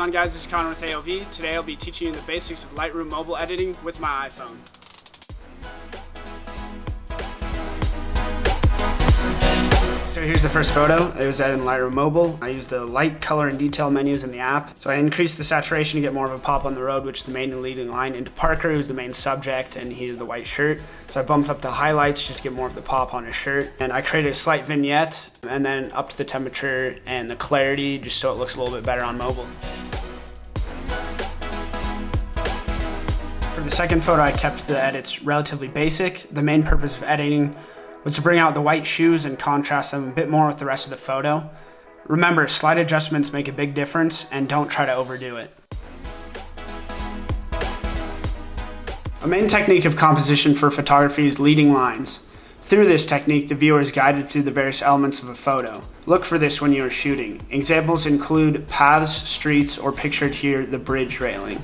on, guys? This is Connor with AOV. Today I'll be teaching you the basics of Lightroom mobile editing with my iPhone. So here's the first photo. It was edited in Lightroom Mobile. I used the light, color, and detail menus in the app. So I increased the saturation to get more of a pop on the road, which is the main and leading line, into Parker, who's the main subject, and he is the white shirt. So I bumped up the highlights just to get more of the pop on his shirt. And I created a slight vignette, and then up to the temperature and the clarity, just so it looks a little bit better on mobile. For the second photo, I kept the edits relatively basic. The main purpose of editing was to bring out the white shoes and contrast them a bit more with the rest of the photo. Remember, slight adjustments make a big difference, and don't try to overdo it. A main technique of composition for photography is leading lines. Through this technique, the viewer is guided through the various elements of a photo. Look for this when you are shooting. Examples include paths, streets, or pictured here, the bridge railing.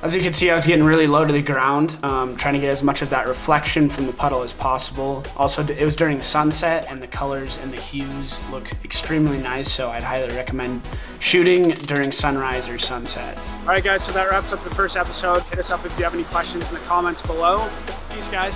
As you can see, I was getting really low to the ground, trying to get as much of that reflection from the puddle as possible. Also, it was during sunset, and the colors and the hues look extremely nice, so I'd highly recommend shooting during sunrise or sunset. All right, guys, so that wraps up the first episode. Hit us up if you have any questions in the comments below. Peace, guys.